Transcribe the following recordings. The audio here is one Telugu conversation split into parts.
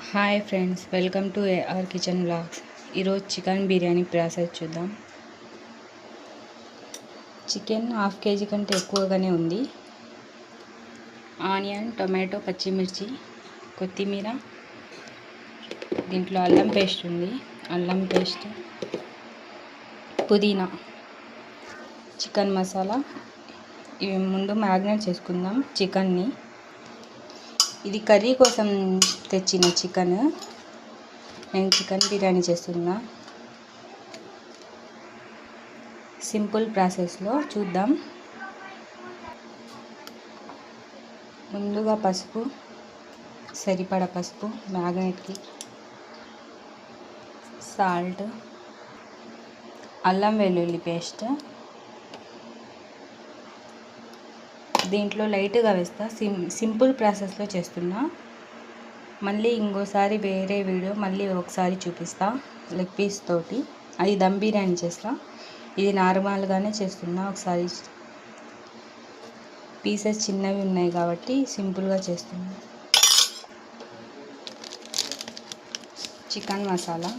Hi friends, welcome to AR kitchen blogs. ఈరోజు చికెన్ బిర్యానీ ప్రాసెస్ చూద్దాం. చికెన్ 1/2 kg కంటే ఎక్కువగానే ఉంది. ఆనియన్, టొమాటో, పచ్చిమిర్చి, కొత్తిమీర, దీంట్లో అల్లం పేస్ట్ ఉంది, అల్లం పేస్ట్, పుదీనా, చికెన్ మసాలా. ఇవి ముందు మ్యారినేట్ చేసుకుందాం చికెన్ని. ఇది కర్రీ కోసం తెచ్చిన చికెన్. నేను చికెన్ బిర్యానీ చేస్తున్నా. సింపుల్ ప్రాసెస్లో చూద్దాం. ముందుగా పసుపు, సరిపడా పసుపు మ్యాగ్నెట్కి, సాల్ట్, అల్లం వెల్లుల్లి పేస్ట్. దీంట్లో లైట్గా వేస్తా. సింపుల్ ప్రాసెస్లో చేస్తున్నా. మళ్ళీ ఇంకోసారి వేరే వీడియో మళ్ళీ ఒకసారి చూపిస్తా లెగ్ పీస్ తోటి. అది దమ్ బిర్యానీ చేస్తా. ఇది నార్మల్గానే చేస్తున్నా. ఒకసారి పీసెస్ చిన్నవి ఉన్నాయి కాబట్టి సింపుల్గా చేస్తున్నా. చికెన్ మసాలా,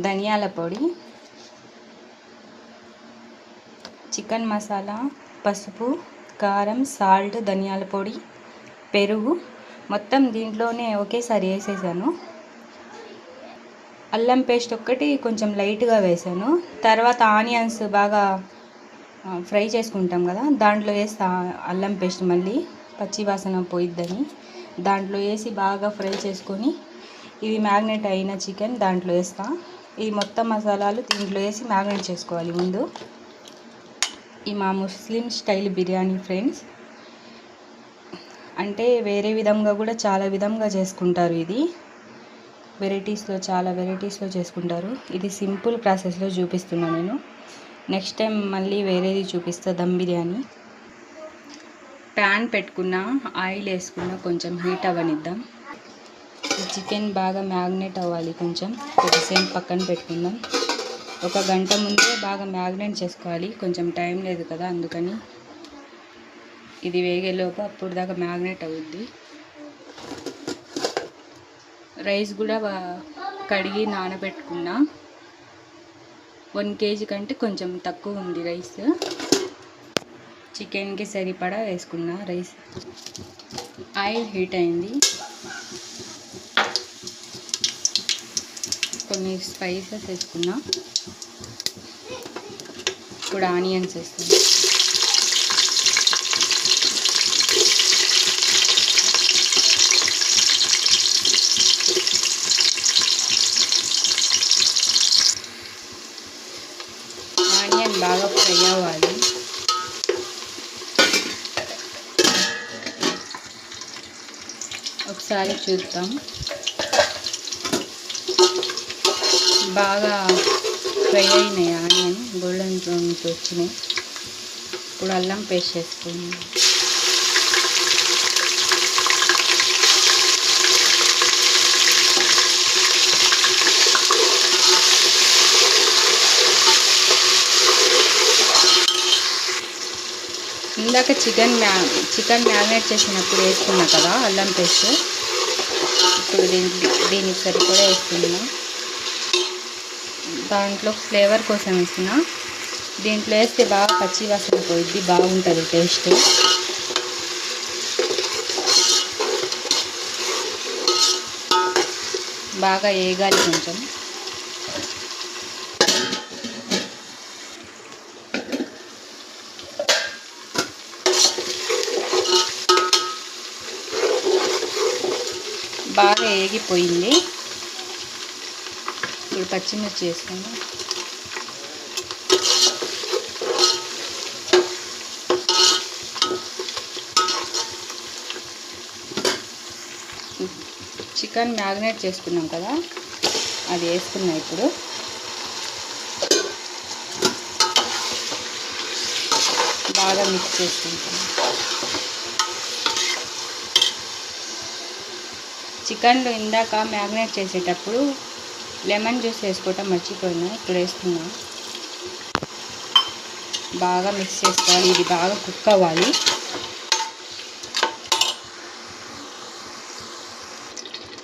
ధనియాల పొడి, చికెన్ మసాలా, పసుపు, కారం, సాల్ట్, ధనియాల పొడి, పెరుగు మొత్తం దీంట్లోనే ఒకేసారి వేసేసాను. అల్లం పేస్ట్ ఒక్కటి కొంచెం లైట్గా వేసాను. తర్వాత ఆనియన్స్ బాగా ఫ్రై చేసుకుంటాం కదా, దాంట్లో వేస్తా అల్లం పేస్ట్. మళ్ళీ పచ్చి వాసన పోయిద్దని దాంట్లో వేసి బాగా ఫ్రై చేసుకొని ఇది మ్యాగ్నేట్ అయిన చికెన్ దాంట్లో వేస్తా. ఈ మొత్తం మసాలాలు దీంట్లో వేసి మ్యాగ్నేట్ చేసుకోవాలి ముందు. ఈ మా ముస్లిం స్టైల్ బిర్యానీ ఫ్రెండ్స్. అంటే వేరే విధంగా కూడా చాలా విధంగా చేసుకుంటారు. ఇది చాలా వెరైటీస్లో చేసుకుంటారు. ఇది సింపుల్ ప్రాసెస్లో చూపిస్తున్నాను నేను. నెక్స్ట్ టైం మళ్ళీ వేరేది చూపిస్తా. దమ్ బిర్యానీ. ప్యాన్ పెట్టుకున్న, ఆయిల్ వేసుకున్న, కొంచెం హీట్ అవ్వనిద్దాం. చికెన్ బాగా మ్యాగ్నేట్ అవ్వాలి. కొద్దిసేపు పక్కన పెట్టుకుందాం. 1 గంట ముందే బాగా మ్యాగ్నేట్ చేసుకోవాలి. కొంచెం టైం లేదు కదా, అందుకని ఇది వేగేలోపు అప్పుడు దాకా మ్యాగ్నేట్ అవుద్ది. రైస్ కూడా కడిగి నానబెట్టుకున్నా. 1 kg కంటే కొంచెం తక్కువ ఉంది రైస్. చికెన్కి సరిపడా వేసుకున్నా రైస్. ఆయిల్ హీట్ అయింది. కొన్ని స్పైసెస్ వేసుకున్నా. ఇప్పుడు ఆనియన్స్ వేస్తున్నా. ఆనియన్ బాగా ఫ్రై అవ్వాలి. ఒకసారి చూద్దాం. బాగా ఫ్రై అయినాయి ఆనియన్, గోల్డెన్ బ్రౌన్స్ వచ్చినాయి. ఇప్పుడు అల్లం పేస్ట్ వేసుకుందాం. ఇందాక చికెన్ మ్యారినేట్ చేసినప్పుడు వేసుకున్నా కదా అల్లం పేస్ట్. ఇప్పుడు దీనికి సరిపడా వేస్తున్నా. దాంట్లో ఫ్లేవర్ కోసం వేస్తున్నా. దీంట్లో వేస్తే బాగా పచ్చి వాసన పోయిద్ది, బాగుంటుంది టేస్ట్. బాగా వేగాలి కొంచెం. బాగా వేగిపోయింది. ఇప్పుడు పచ్చిమిర్చి వేసుకుందాం. చికెన్ మ్యాగ్నేట్ చేసుకున్నాం కదా, అది వేసుకున్నా. ఇప్పుడు బాగా మిక్స్ చేసుకుంటాం. చికెన్లో ఇందాక మ్యాగ్నేట్ చేసేటప్పుడు లెమన్ జ్యూస్ వేసుకోవటం మర్చిపోయినా, ఇప్పుడు వేస్తున్నా. బాగా మిక్స్ చేసుకోవాలి. ఇది బాగా కుక్ అవ్వాలి.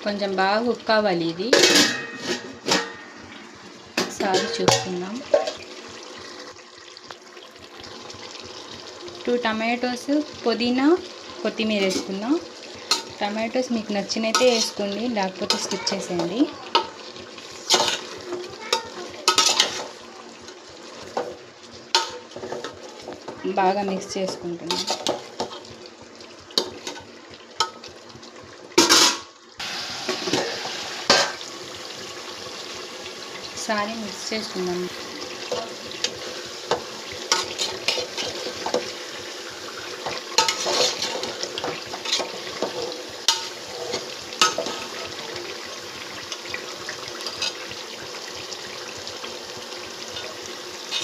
కొంచెం బాగా కుక్ అవ్వాలి. ఇది ఒకసారి చూసుకుందాం. 2 టమాటోస్, పుదీనా, కొత్తిమీర వేసుకుందాం. టమాటోస్ మీకు నచ్చినైతే వేసుకోండి, లేకపోతే స్కిప్ చేసేయండి. బాగా మిక్స్ చేసుకుంటున్నాం. ఒకసారి మిక్స్ చేసుకుందాం.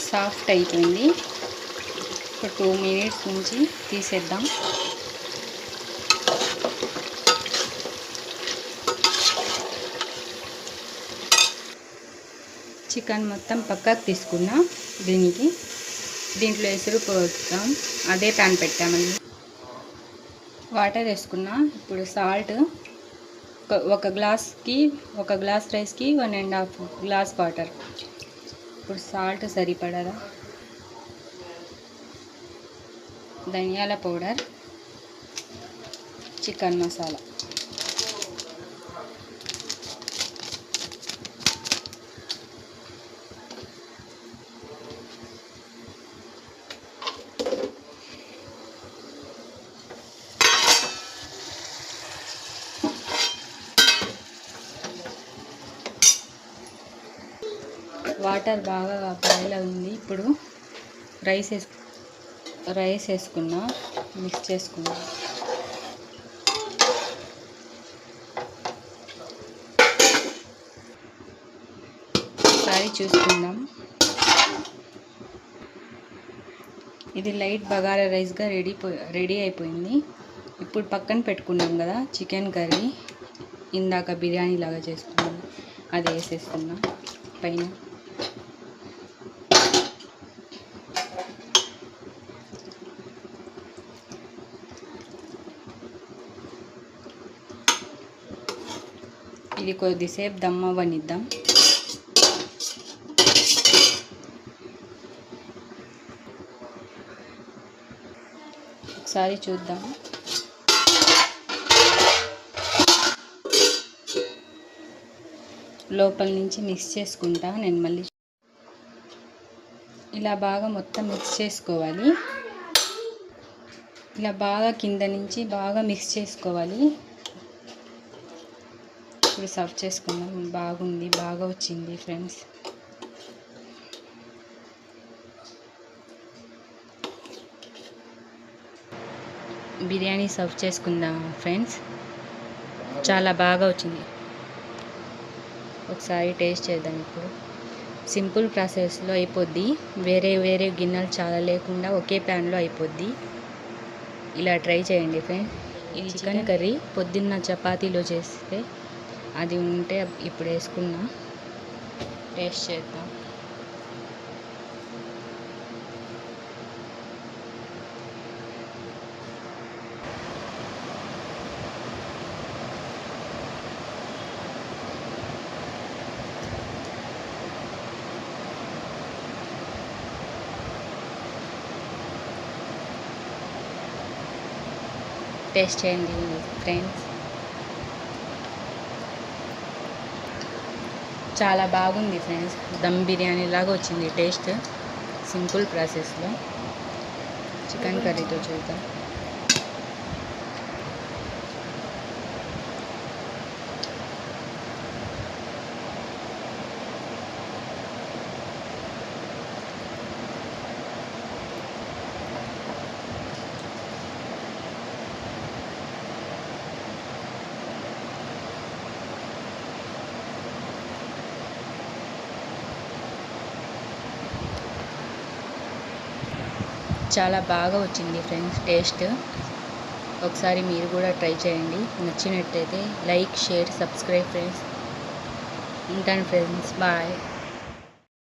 సాఫ్ట్ అయిపోయింది. ఒక 2 మినిట్స్ నుంచి తీసేద్దాం. చికెన్ మొత్తం పక్కకు తీసుకున్నా. దీంట్లో ఎసురు పోద్దాం. అదే ప్యాన్ పెట్టామని వాటర్ వేసుకున్నా. ఇప్పుడు సాల్ట్, ఒక గ్లాస్ రైస్కి 1.5 గ్లాస్ వాటర్. ఇప్పుడు సాల్ట్ సరిపడదా. ధనియాల పౌడర్, చికెన్ మసాలా, వాటర్ బాగా బాయిల్ అయింది. ఇప్పుడు రైస్ వేసుకున్నా, మిక్స్ చేసుకున్నా. ఒకసారి చూసుకుందాం. ఇది లైట్ బగారా రైస్గా రెడీ అయిపోయింది. ఇప్పుడు పక్కన పెట్టుకున్నాం కదా చికెన్ కర్రీ, ఇందాక బిర్యానీ లాగా చేసుకున్నాం, అది వేసేసుకున్నాం పైన. ఇది కొద్దిసేపు దమ్ అవ్వనిద్దాం. ఒకసారి చూద్దాం. లోపల నుంచి మిక్స్ చేసుకుంటా నేను మళ్ళీ. ఇలా బాగా మొత్తం మిక్స్ చేసుకోవాలి. ఇలా బాగా కింద నుంచి బాగా మిక్స్ చేసుకోవాలి. ఇప్పుడు సర్వ్ చేసుకుందాం. బాగుంది, బాగా వచ్చింది ఫ్రెండ్స్. బిర్యానీ సర్వ్ చేసుకుందాం ఫ్రెండ్స్. చాలా బాగా వచ్చింది. ఒకసారి టేస్ట్ చేద్దాం. ఇప్పుడు సింపుల్ ప్రాసెస్లో అయిపోద్ది. వేరే గిన్నెలు చాలా లేకుండా ఒకే ప్యాన్లో అయిపోద్ది. ఇలా ట్రై చేయండి ఫ్రెండ్స్. ఇది చికెన్ కర్రీ పొద్దున్న చపాతీలో చేస్తే అది ఉంటే ఇప్పుడు వేసుకున్నా. టేస్ట్ చేద్దాం. టేస్ట్ చేయండి ఫ్రెండ్స్. చాలా బాగుంది ఫ్రెండ్స్. దమ్ బిర్యానీ లాగా వచ్చింది టేస్ట్. సింపుల్ ప్రాసెస్లో చికెన్ కర్రీతో చూద్దాం. చాలా బాగా వచ్చింది ఫ్రెండ్స్ టేస్ట్. ఒకసారి మీరు కూడా ట్రై చేయండి. నచ్చినట్టయితే లైక్, షేర్, సబ్స్క్రైబ్ ఫ్రెండ్స్. ఉంటాను ఫ్రెండ్స్, బాయ్.